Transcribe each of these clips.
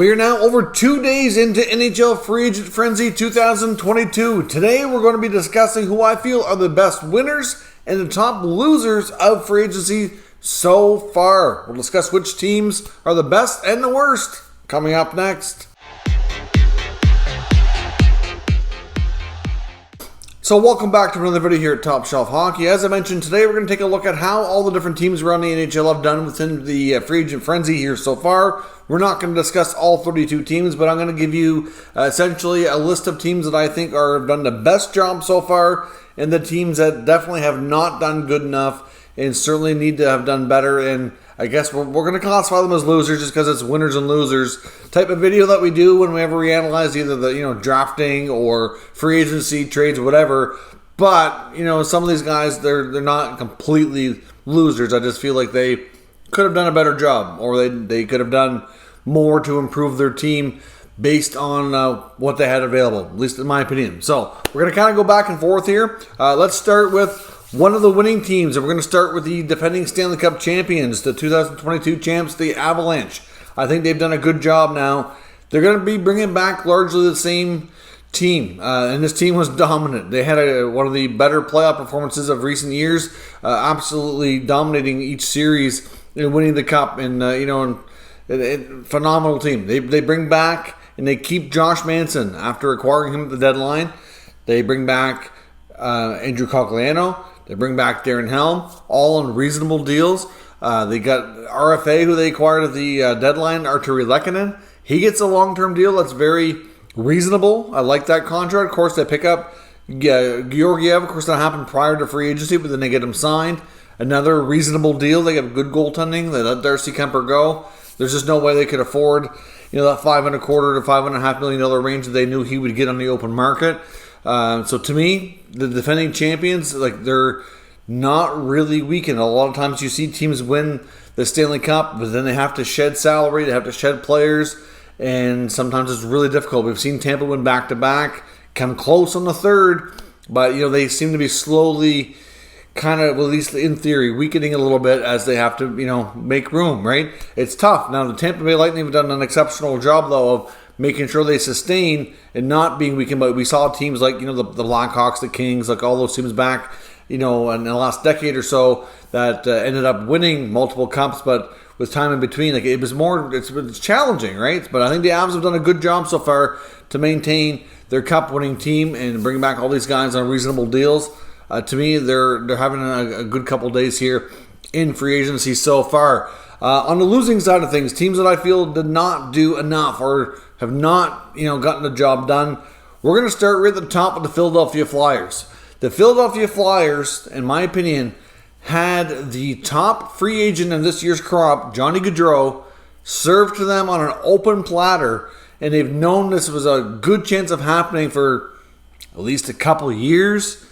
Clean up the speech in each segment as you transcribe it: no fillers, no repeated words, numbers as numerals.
We are now over 2 days into NHL Free Agent Frenzy 2022. Today we're going to be discussing who I feel are the best winners and the top losers of free agency so far. We'll discuss which teams are the best and the worst coming up next. So welcome back to another video here at Top Shelf Hockey. As I mentioned, today we're going to take a look at how all the different teams around the NHL have done within the free agent frenzy here so far. We're not going to discuss all 32 teams, but I'm going to give you essentially a list of teams that I think have done the best job so far, and the teams that definitely have not done good enough and certainly need to have done better. And I guess we're going to classify them as losers just because it's winners and losers type of video that we do whenever we analyze either the drafting or free agency trades, whatever. But some of these guys they're not completely losers. I just feel like they could have done a better job, or they could have done more to improve their team based on what they had available, at least in my opinion. So we're going to kind of go back and forth here. Let's start with one of the winning teams, and we're going to start with the defending Stanley Cup champions, the 2022 champs, the Avalanche. I think they've done a good job now. They're going to be bringing back largely the same team, and this team was dominant. They had one of the better playoff performances of recent years, absolutely dominating each series and winning the cup, and phenomenal team. They bring back and they keep Josh Manson after acquiring him at the deadline. They bring back Andrew Cogliano. They bring back Darren Helm, all on reasonable deals. They got RFA, who they acquired at the deadline, Arturi Lehkonen. He gets a long-term deal that's very reasonable. I like that contract. Of course, they pick up Georgiev. Of course, that happened prior to free agency, but then they get him signed. Another reasonable deal. They have good goaltending. They let Darcy Kemper go. There's just no way they could afford, that $5.25 to $5.5 million range that they knew he would get on the open market. So to me, the defending champions, they're not really weakened. A lot of times you see teams win the Stanley Cup, but then they have to shed salary, they have to shed players, and sometimes it's really difficult. We've seen Tampa win back-to-back, come close on the third, but they seem to be slowly kind of, well, at least in theory, weakening a little bit as they have to, make room, right? It's tough. Now, the Tampa Bay Lightning have done an exceptional job, though, of making sure they sustain and not being weakened. But we saw teams like, the Blackhawks, the Kings, like all those teams back, in the last decade or so that ended up winning multiple cups, but with time in between, it's challenging, right? But I think the Avs have done a good job so far to maintain their cup-winning team and bring back all these guys on reasonable deals. To me, they're having a good couple days here in free agency so far. On the losing side of things, teams that I feel did not do enough or have not, gotten the job done. We're going to start right at the top with the Philadelphia Flyers. The Philadelphia Flyers, in my opinion, had the top free agent in this year's crop, Johnny Gaudreau, served to them on an open platter, and they've known this was a good chance of happening for at least a couple years,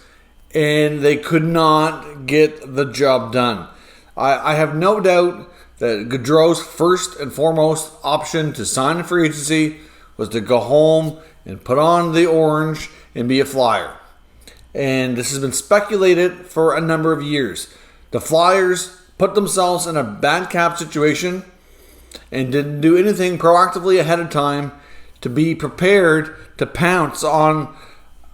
and they could not get the job done. I have no doubt that Gaudreau's first and foremost option to sign a free agency was to go home and put on the orange and be a Flyer. And this has been speculated for a number of years. The Flyers put themselves in a bad cap situation and didn't do anything proactively ahead of time to be prepared to pounce on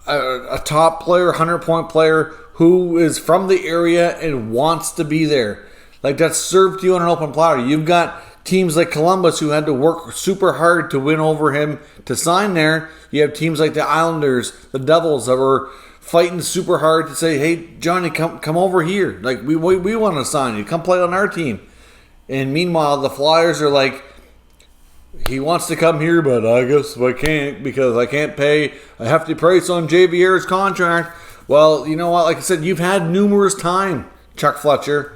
a top player, 100-point player who is from the area and wants to be there. That's served to you on an open platter. You've got teams like Columbus who had to work super hard to win over him to sign there. You have teams like the Islanders, the Devils, that were fighting super hard to say, hey, Johnny, come over here. We want to sign you. Come play on our team. And meanwhile, the Flyers are like, he wants to come here, but I guess I can't because I can't pay a hefty price on JVR's contract. Well, you know what? Like I said, you've had numerous time, Chuck Fletcher,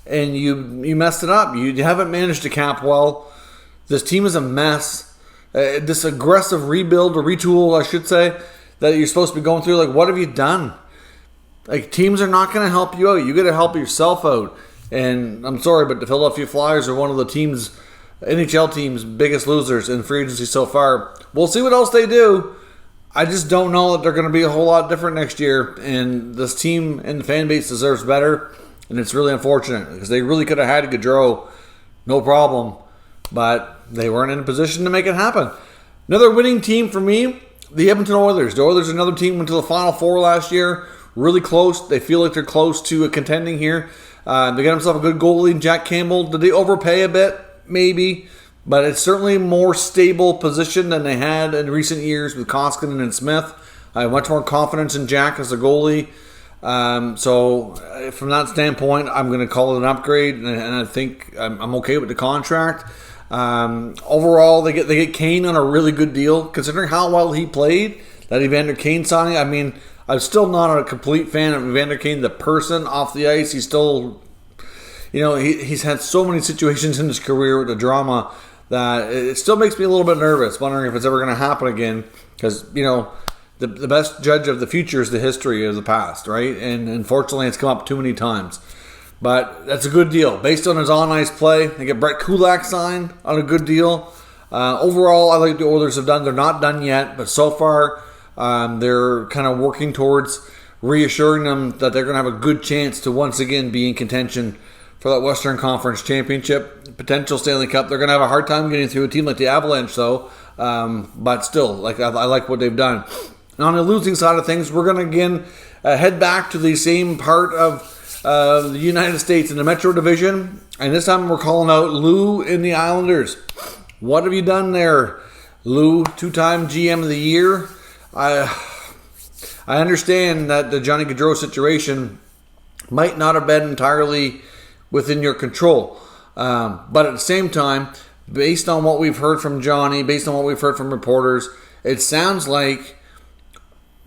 and you messed it up. You haven't managed to cap well. This team is a mess. This aggressive rebuild or retool, I should say, that you're supposed to be going through. What have you done? Teams are not going to help you out. You got to help yourself out. And I'm sorry, but the Philadelphia Flyers are one of the NHL teams' biggest losers in free agency so far. We'll see what else they do. I just don't know that they're going to be a whole lot different next year. And this team and the fan base deserves better. And it's really unfortunate because they really could have had Gaudreau, no problem. but they weren't in a position to make it happen. Another winning team for me, the Edmonton Oilers. The Oilers are another team went to the Final Four last year. Really close. They feel like they're close to a contending here. They got themselves a good goalie, Jack Campbell. Did they overpay a bit? Maybe. But it's certainly a more stable position than they had in recent years with Koskinen and Smith. I have much more confidence in Jack as a goalie. So from that standpoint, I'm going to call it an upgrade, and I think I'm okay with the contract. Overall, they get Kane on a really good deal, considering how well he played. That Evander Kane signing, I mean, I'm still not a complete fan of Evander Kane, the person off the ice. He's still, he's had so many situations in his career with the drama that it still makes me a little bit nervous, wondering if it's ever going to happen again. Because, the best judge of the future is the history of the past, right? And unfortunately, it's come up too many times. But that's a good deal. Based on his on-ice play, they get Brett Kulak signed on a good deal. Overall, I like the Oilers have done. They're not done yet, but so far, they're kind of working towards reassuring them that they're going to have a good chance to once again be in contention for that Western Conference Championship, potential Stanley Cup. They're going to have a hard time getting through a team like the Avalanche, though. But still, I like what they've done. And on the losing side of things, we're going to again head back to the same part of the United States in the Metro Division. And this time we're calling out Lou in the Islanders. What have you done there, Lou? 2-time GM of the year. I understand that the Johnny Gaudreau situation might not have been entirely within your control. But at the same time, based on what we've heard from Johnny, based on what we've heard from reporters, it sounds like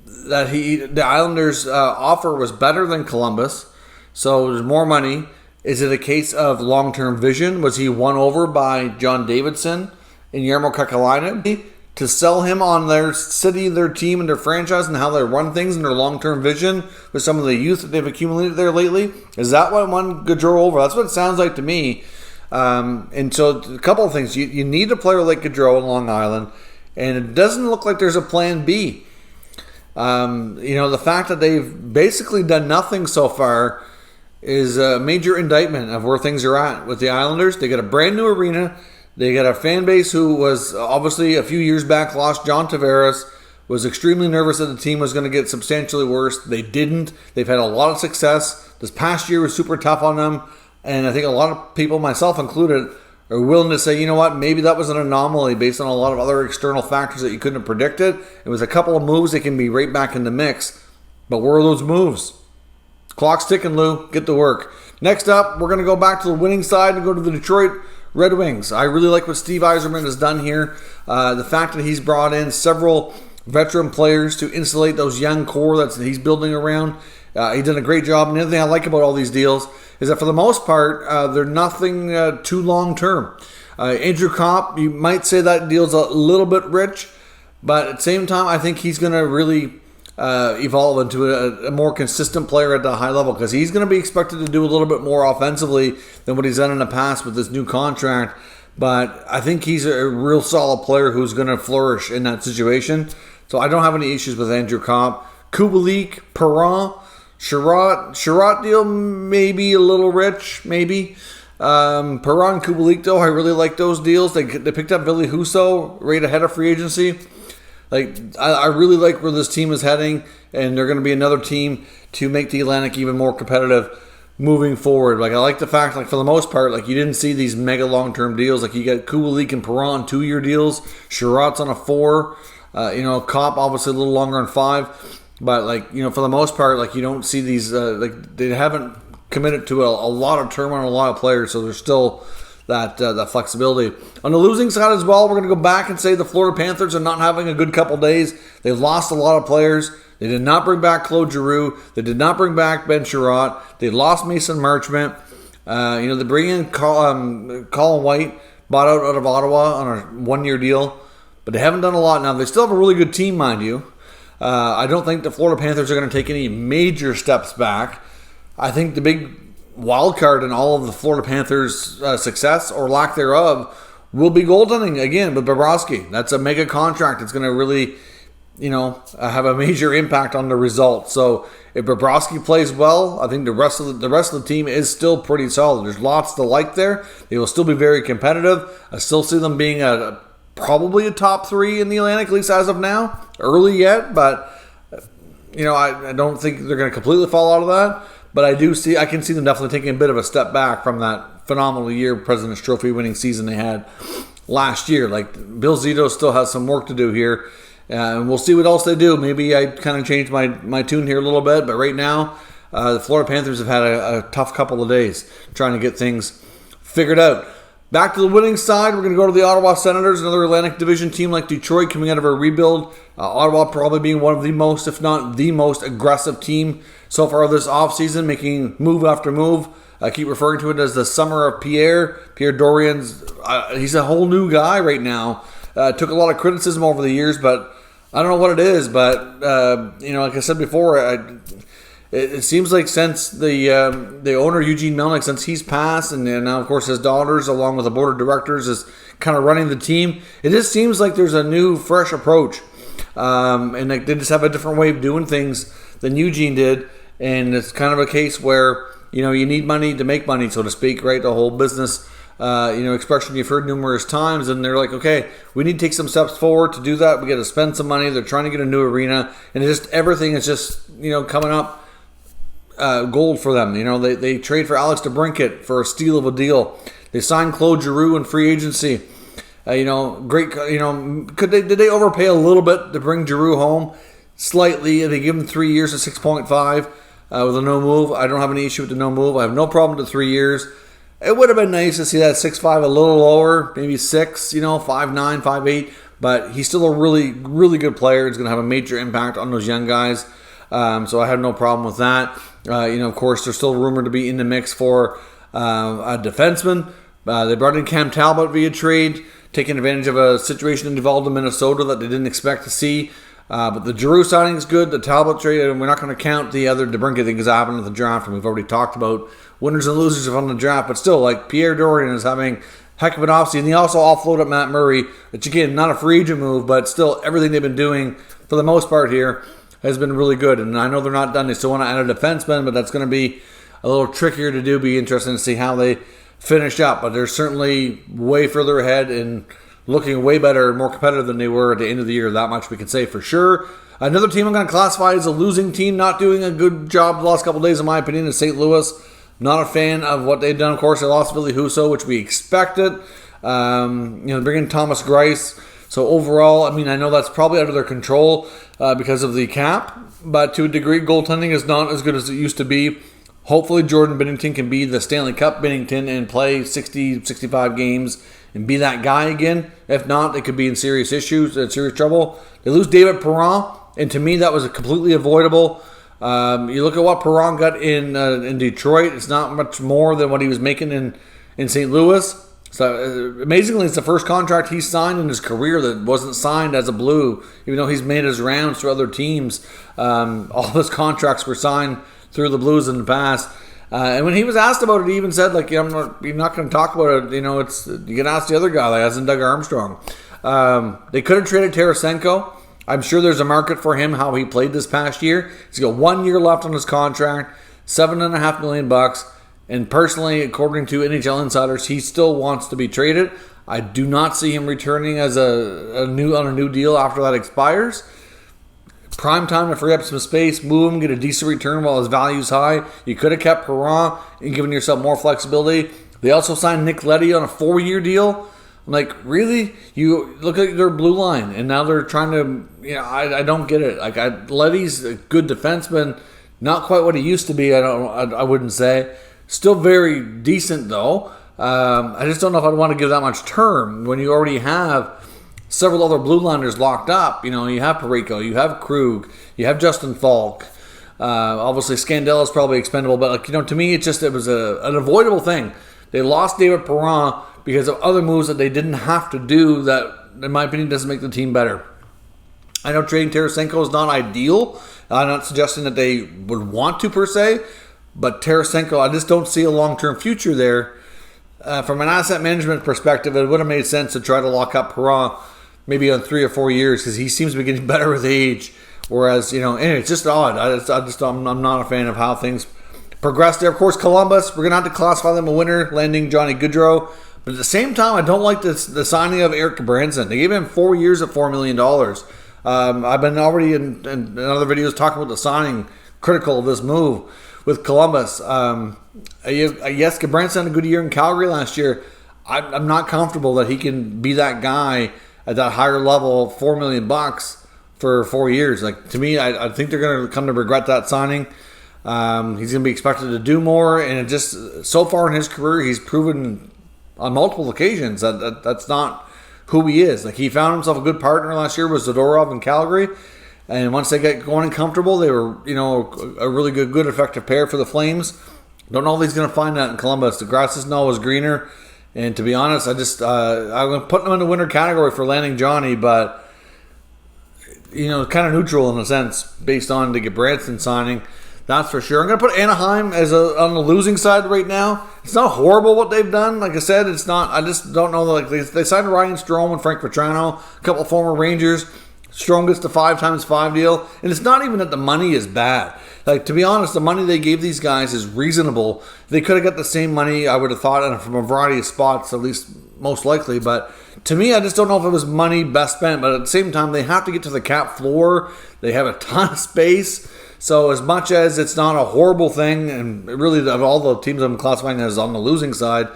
that the Islanders' offer was better than Columbus. So there's more money. Is it a case of long-term vision? Was he won over by John Davidson and Jarmo Kekalainen to sell him on their city, their team, and their franchise and how they run things and their long-term vision with some of the youth that they've accumulated there lately? Is that what won Gaudreau over? That's what it sounds like to me. And so a couple of things. You need a player like Gaudreau in Long Island, and it doesn't look like there's a plan B. The fact that they've basically done nothing so far is a major indictment of where things are at with the Islanders. They got a brand new arena. They got a fan base who was obviously a few years back lost John Tavares, was extremely nervous that the team was going to get substantially worse. They didn't. They've had a lot of success. This past year was super tough on them, and I think a lot of people, myself included, are willing to say, you know what, maybe that was an anomaly based on a lot of other external factors that you couldn't have predicted. It was a couple of moves that can be right back in the mix. But where are those moves? Clock's ticking, Lou. Get to work. Next up, we're going to go back to the winning side and go to the Detroit Red Wings. I really like what Steve Yzerman has done here. The fact that he's brought in several veteran players to insulate those young core that he's building around. He did a great job. And the other thing I like about all these deals is that for the most part, they're nothing too long-term. Andrew Kopp, you might say that deal's a little bit rich, but at the same time, I think he's going to really evolve into a more consistent player at the high level because he's going to be expected to do a little bit more offensively than what he's done in the past with this new contract. But I think he's a real solid player who's going to flourish in that situation. So I don't have any issues with Andrew Kopp. Kubalik, Perron, Sherratt deal maybe a little rich, maybe. Perron, Kubalik though, I really like those deals. They picked up Ville Husso right ahead of free agency. I really like where this team is heading, and they're going to be another team to make the Atlantic even more competitive moving forward. I like the fact, for the most part, you didn't see these mega long-term deals. You got Kubalik and Perron 2-year deals. Sherratt's on a 4. Kopp obviously a little longer on 5. But, for the most part, you don't see these, they haven't committed to a lot of term on a lot of players, so there's still that flexibility. On the losing side as well, we're going to go back and say the Florida Panthers are not having a good couple days. They've lost a lot of players. They did not bring back Claude Giroux. They did not bring back Ben Sherratt. They lost Mason Marchment. They bring in Colin White, bought out of Ottawa on a 1-year deal, but they haven't done a lot. Now, they still have a really good team, mind you. I don't think the Florida Panthers are going to take any major steps back. I think the big wild card in all of the Florida Panthers' success or lack thereof will be goaltending again with Bobrovsky. That's a mega contract. It's going to really, have a major impact on the result. So if Bobrovsky plays well, I think the rest of the team is still pretty solid. There's lots to like there. They will still be very competitive. I still see them being probably a top 3 in the Atlantic, at least as of now. Early yet, but I don't think they're going to completely fall out of that. But I can see them definitely taking a bit of a step back from that phenomenal year, President's Trophy winning season they had last year. Like, Bill Zito still has some work to do here. And we'll see what else they do. Maybe I kind of changed my tune here a little bit. But right now, the Florida Panthers have had a tough couple of days trying to get things figured out. Back to the winning side, we're going to go to the Ottawa Senators, another Atlantic Division team like Detroit coming out of a rebuild. Ottawa probably being one of the most, if not the most, aggressive team so far this offseason, making move after move. I keep referring to it as the summer of Pierre. Pierre Dorian's, he's a whole new guy right now. Took a lot of criticism over the years, but I don't know what it is, but like I said before, it seems like since the owner Eugene Melnyk, since he's passed, and now of course his daughters, along with the board of directors, is kind of running the team. It just seems like there's a new, fresh approach, and they just have a different way of doing things than Eugene did, and it's kind of a case where you need money to make money, so to speak, right? The whole business. Expression you've heard numerous times, and they're like, okay, we need to take some steps forward to do that. We got to spend some money. They're trying to get a new arena, and everything is just coming up gold for them. They trade for Alex DeBrincat for a steal of a deal. They signed Claude Giroux in free agency. Great. Did they overpay a little bit to bring Giroux home? Slightly. They give him 3 years at 6.5 with a no move. I don't have any issue with the no move. I have no problem with the 3 years. It would have been nice to see that 6'5" a little lower, maybe 6, 5'9", 5'8", but he's still a really, really good player. He's going to have a major impact on those young guys, so I have no problem with that. Of course, they're still rumored to be in the mix for a defenseman. They brought in Cam Talbot via trade, taking advantage of a situation involved in Minnesota that they didn't expect to see. But the Giroux signing is good, the Talbot trade, and we're not going to count the other DeBrincat things that happened at the draft, and we've already talked about winners and losers from the draft, but still, like, Pierre Dorian is having a heck of an offseason. He also offloaded Matt Murray, which, again, not a free agent move, but still everything they've been doing, for the most part here, has been really good. And I know they're not done. They still want to add a defenseman, but that's going to be a little trickier to do. Be interesting to see how they finish up. But they're certainly way further ahead and looking way better and more competitive than they were at the end of the year. That much we can say for sure. Another team I'm going to classify as a losing team, not doing a good job the last couple of days, in my opinion, is St. Louis. Not a fan of what they've done. Of course, they lost Billy Husso, which we expected. Bringing Thomas Greiss. So overall, I know that's probably out of their control because of the cap. But to a degree, goaltending is not as good as it used to be. Hopefully, Jordan Binnington can be the Stanley Cup Binnington and play 60, 65 games and be that guy again. If not, they could be in serious serious trouble. They lose David Perron, and to me, that was completely avoidable. You look at what Perron got in Detroit. It's not much more than what he was making in St. Louis. So amazingly, it's the first contract he's signed in his career that wasn't signed as a Blue, even though he's made his rounds to other teams. All of his contracts were signed through the Blues in the past. And when he was asked about it, he even said, you're not going to talk about it. You can ask the other guy, as in Doug Armstrong. They could have traded Tarasenko. I'm sure there's a market for him, how he played this past year. He's got 1 year left on his contract, $7.5 million. And personally, according to NHL insiders, he still wants to be traded. I do not see him returning as a new deal after that expires. Prime time to free up some space, move him, get a decent return while his value's high. You could have kept Perron and given yourself more flexibility. They also signed Nick Leddy on a 4-year deal. I'm like, really? You look at their blue line, and now they're trying to, I don't get it. Leddy's a good defenseman, not quite what he used to be. I wouldn't say. Still very decent though. I just don't know if I'd want to give that much term when you already have several other blue liners locked up. You have Parayko, you have Krug, you have Justin Falk. Obviously, Scandella is probably expendable, but to me, it was an avoidable thing. They lost David Perron because of other moves that they didn't have to do that, in my opinion, doesn't make the team better. I know trading Tarasenko is not ideal. I'm not suggesting that they would want to per se, but Tarasenko, I just don't see a long-term future there. From an asset management perspective, it would have made sense to try to lock up Perron maybe on 3 or 4 years, because he seems to be getting better with age. Whereas, anyway, it's just odd. I'm not a fan of how things progress there. Of course, Columbus, we're going to have to classify them a winner, landing Johnny Gaudreau. But at the same time, I don't like the signing of Erik Gudbranson. They gave him 4 years at $4 million. I've been already in other videos talking about the signing, critical of this move with Columbus. Yes, Gudbranson had a good year in Calgary last year. I'm not comfortable that he can be that guy at that higher level, $4 million for 4 years. Like, to me, I think they're going to come to regret that signing. He's going to be expected to do more, and it just, so far in his career, he's proven on multiple occasions that's not who he is. Like, he found himself a good partner last year with Zadorov in Calgary, and once they get going and comfortable, they were, a really good effective pair for the Flames. Don't know if he's going to find that in Columbus. The grass isn't always greener, and to be honest, I'm going to put them in the winner category for landing Johnny, but kind of neutral in a sense based on the Gudbranson signing. That's for sure. I'm going to put Anaheim on the losing side right now. It's not horrible what they've done. Like I said, it's not. I just don't know. Like they signed Ryan Strome and Frank Petrano, a couple of former Rangers. Strome gets the 5x5 deal, and it's not even that the money is bad. Like, to be honest, the money they gave these guys is reasonable. They could have got the same money, I would have thought, from a variety of spots, at least most likely. But to me, I just don't know if it was money best spent. But at the same time, they have to get to the cap floor. They have a ton of space. So as much as it's not a horrible thing, and really of all the teams I'm classifying as on the losing side,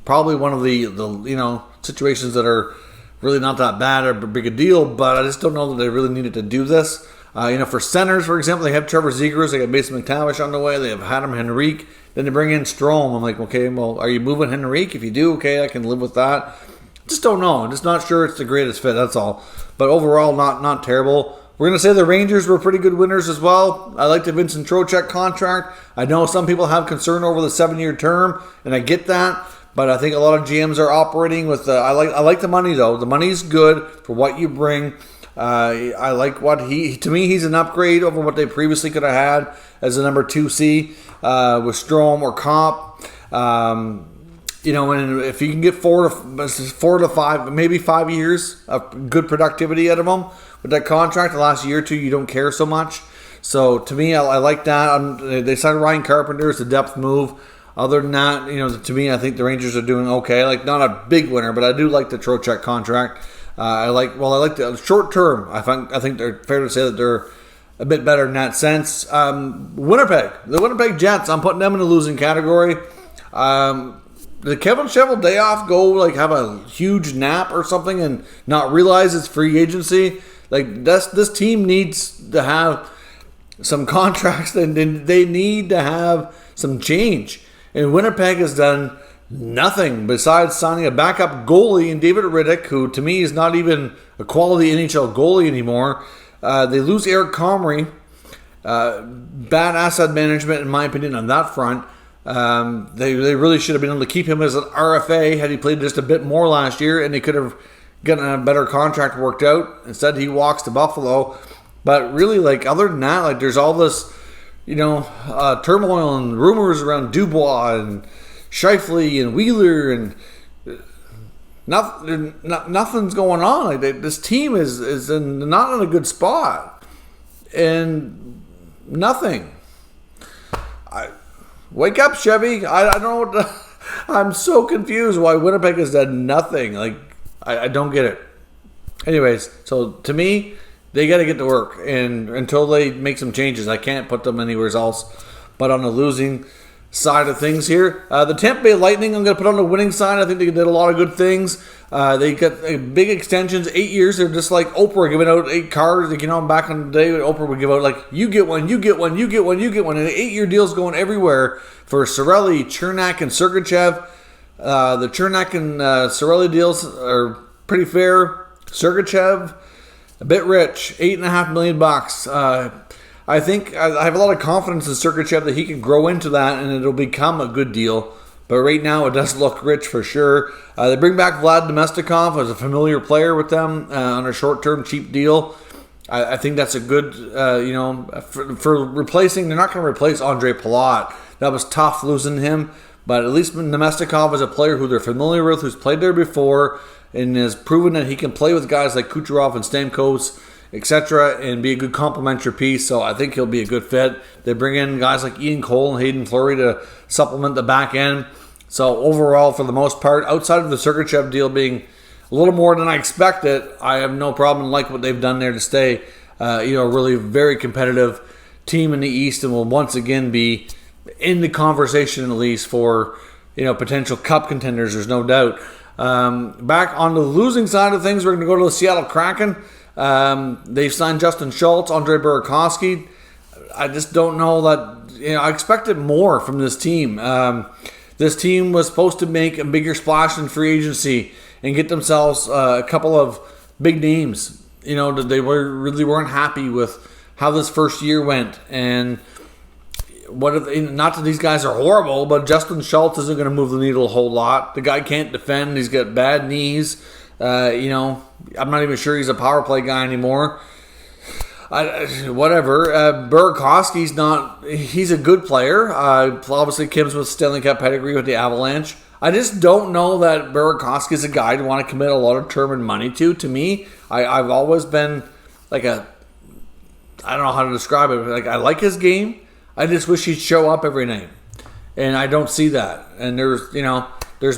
probably one of the situations that are really not that bad or big a deal, but I just don't know that they really needed to do this. For centers, for example, they have Trevor Zegras, they got Mason McTavish on the way, they have Adam Henrique, then they bring in Strome. I'm like, okay, well, are you moving Henrique? If you do, okay, I can live with that. Just don't know. I'm just not sure it's the greatest fit, that's all. But overall, not terrible. We're going to say the Rangers were pretty good winners as well. I like the Vincent Trocheck contract. I know some people have concern over the 7-year term, and I get that. But I think a lot of GMs are operating with I like the money, though. The money's good for what you bring. I like what to me, he's an upgrade over what they previously could have had as a number 2C with Strome or Kopp. And if you can get 4 to 5, maybe 5 years of good productivity out of them with that contract, the last year or two, you don't care so much. So to me, I like that. They signed Ryan Carpenter. It's a depth move. Other than that, to me, I think the Rangers are doing okay. Like, not a big winner, but I do like the Trocheck contract. I like the short term. I think they're fair to say that they're a bit better in that sense. The Winnipeg Jets, I'm putting them in the losing category. Did Kevin Cheveldayoff go have a huge nap or something and not realize it's free agency? Like, this team needs to have some contracts, and they need to have some change. And Winnipeg has done nothing besides signing a backup goalie in David Riddick, who to me is not even a quality NHL goalie anymore. They lose Eric Comrie. Bad asset management, in my opinion, on that front. They really should have been able to keep him as an RFA had he played just a bit more last year, and they could have gotten a better contract worked out. Instead, he walks to Buffalo. But really, other than that, there's all this, turmoil and rumors around Dubois and Scheifele and Wheeler, and nothing's going on. This team is not in a good spot, and nothing. Wake up, Chevy! I don't know I'm so confused why Winnipeg has done nothing. I don't get it. Anyways, so to me, they got to get to work, and until they make some changes, I can't put them anywhere else but on the losing side of things here. The Tampa Bay Lightning, I'm going to put on the winning side. I think they did a lot of good things. They got big extensions, 8 years. They're just like Oprah giving out 8 cards. Back in the day, Oprah would give out you get one, you get one, you get one, you get one. And 8-year deals going everywhere for Cirelli, Chernak, and Sergachev. The Chernak and Cirelli deals are pretty fair. Sergachev, a bit rich, $8.5 million. I think I have a lot of confidence in Sergachev that he can grow into that and it'll become a good deal. But right now it does look rich for sure. They bring back Vlad Domestikov as a familiar player with them on a short-term cheap deal. I think that's a good, for replacing. They're not going to replace Andre Palat. That was tough losing him. But at least Domestikov is a player who they're familiar with, who's played there before. and has proven that he can play with guys like Kucherov and Stamkos, etc., and be a good complementary piece. So I think he'll be a good fit. They bring in guys like Ian Cole and Hayden Fleury to supplement the back end. So overall, for the most part, outside of the Sergachev deal being a little more than I expected, I have no problem like what they've done there to stay, a really very competitive team in the East, and will once again be in the conversation at least for potential cup contenders. There's no doubt. Back on the losing side of things, we're going to go to the Seattle Kraken. They've signed Justin Schultz, Andre Burakovsky. I just don't know that. I expected more from this team. This team was supposed to make a bigger splash in free agency and get themselves a couple of big names. That they really weren't happy with how this first year went. And not that these guys are horrible, but Justin Schultz isn't going to move the needle a whole lot. The guy can't defend. He's got bad knees. I'm not even sure he's a power play guy anymore. Whatever. Burakovsky's not. He's a good player. Obviously, Kim's with Stanley Cup pedigree with the Avalanche. I just don't know that Burakovsky is a guy to want to commit a lot of term and money to. To me, I've always been like I don't know how to describe it. But I like his game. I just wish he'd show up every night, and I don't see that. And there's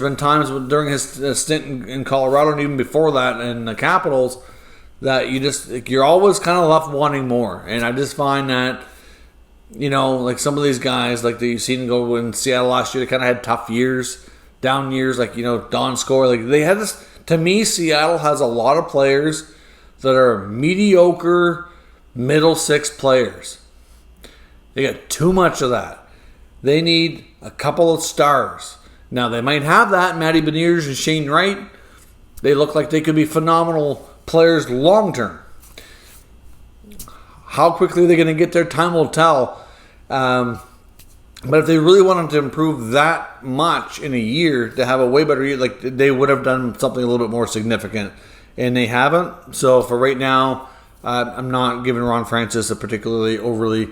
been times during his stint in Colorado and even before that in the Capitals that you're always kind of left wanting more. And I just find that, like some of these guys, like that you've seen go in Seattle last year, they kind of had tough years, down years, like, Don Score. Like they had this, to me, Seattle has a lot of players that are mediocre middle six players. They got too much of that. They need a couple of stars. Now, they might have that, Matty Beniers and Shane Wright. They look like they could be phenomenal players long term. How quickly they're going to get there, time will tell. But if they really wanted to improve that much in a year, to have a way better year, like they would have done something a little bit more significant. And they haven't. So for right now, I'm not giving Ron Francis a particularly overly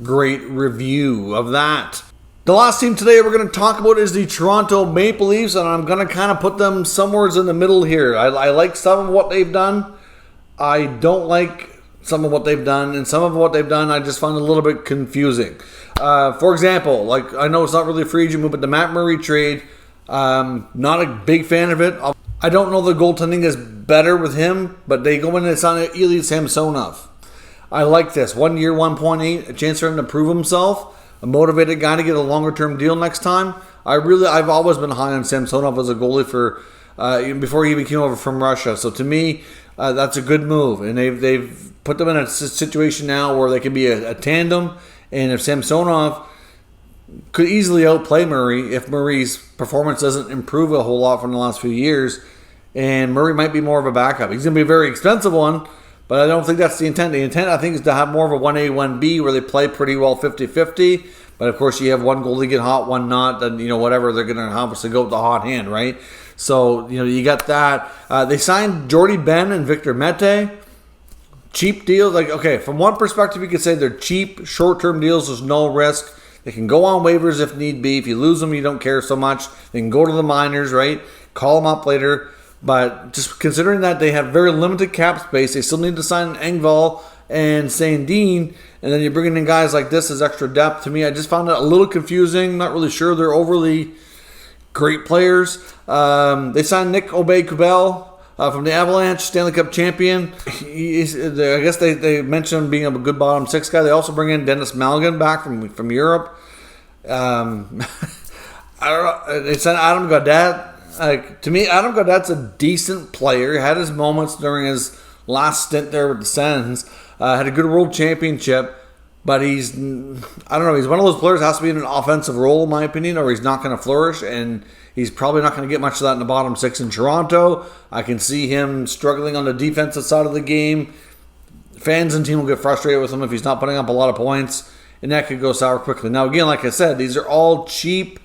great review of that. The last team today we're going to talk about is the Toronto Maple Leafs, and I'm going to kind of put them somewhere in the middle here. I like some of what they've done. I don't like some of what they've done, and some of what they've done I just find a little bit confusing. For example, like I know it's not really a free agent move, but the Matt Murray trade, not a big fan of it. I don't know the goaltending is better with him, but they go in and sign Ilya Samsonov. I like this. 1 year, 1.8, a chance for him to prove himself. A motivated guy to get a longer-term deal next time. I've always been high on Samsonov as a goalie for before he even came over from Russia. So to me, that's a good move, and they've put them in a situation now where they can be a tandem. And if Samsonov could easily outplay Murray, if Murray's performance doesn't improve a whole lot from the last few years, and Murray might be more of a backup. He's going to be a very expensive one. But I don't think that's the intent. The intent, I think, is to have more of a 1A, 1B where they play pretty well 50-50. But, of course, you have one goalie get hot, one not. Then, whatever, they're going to obviously go with the hot hand, right? So, you got that. They signed Jordy Ben and Victor Mete. Cheap deals. Like, okay, from one perspective, you could say they're cheap, short-term deals. There's no risk. They can go on waivers if need be. If you lose them, you don't care so much. They can go to the minors, right? Call them up later. But just considering that they have very limited cap space, they still need to sign Engvall and Sandin, and then you're bringing in guys like this as extra depth. To me, I just found it a little confusing. Not really sure they're overly great players. They signed Nick Obey-Kubel from the Avalanche, Stanley Cup champion. I guess they mentioned him being a good bottom six guy. They also bring in Dennis Malgin back from Europe. I don't know. They signed Adam Gaudette. To me, Adam Gaudette's a decent player. He had his moments during his last stint there with the Sens. Had a good world championship, but he's one of those players that has to be in an offensive role, in my opinion, or he's not going to flourish, and he's probably not going to get much of that in the bottom six in Toronto. I can see him struggling on the defensive side of the game. Fans and team will get frustrated with him if he's not putting up a lot of points, and that could go sour quickly. Now, again, like I said, these are all cheap,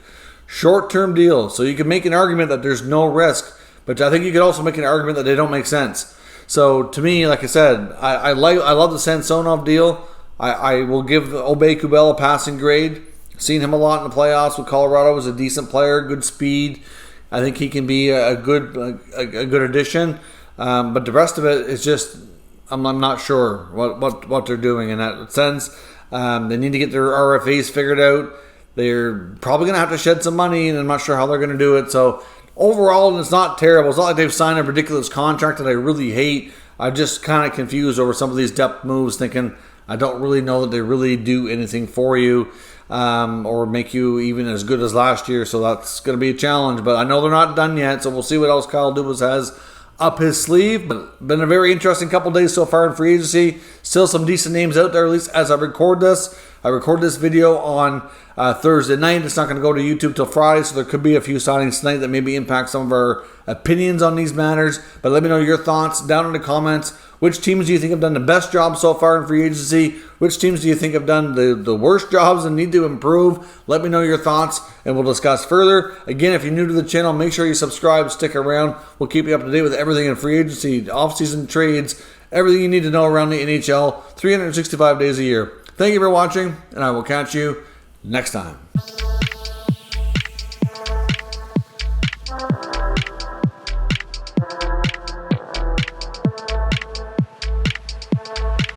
short-term deals, so you can make an argument that there's no risk, but I think you could also make an argument that they don't make sense. So to me, like I said, I love the Samsonov deal. I will give Obey-Kubel a passing grade. Seen him a lot in the playoffs with Colorado. Was a decent player, good speed. I think he can be a good addition. But the rest of it is just, I'm not sure what they're doing in that sense. They need to get their RFAs figured out. They're probably going to have to shed some money, and I'm not sure how they're going to do it. So overall, it's not terrible. It's not like they've signed a ridiculous contract that I really hate. I'm just kind of confused over some of these depth moves, thinking I don't really know that they really do anything for you or make you even as good as last year. So that's going to be a challenge. But I know they're not done yet, so we'll see what else Kyle Dubas has up his sleeve. But been a very interesting couple days so far in free agency. Still some decent names out there, at least as I record this. I record this video on Thursday night. It's not going to go to YouTube till Friday, so there could be a few signings tonight that maybe impact some of our opinions on these matters. But let me know your thoughts down in the comments. Which teams do you think have done the best job so far in free agency? Which teams do you think have done the worst jobs and need to improve? Let me know your thoughts, and we'll discuss further. Again, if you're new to the channel, make sure you subscribe, stick around. We'll keep you up to date with everything in free agency, off-season trades, everything you need to know around the NHL, 365 days a year. Thank you for watching, and I will catch you next time.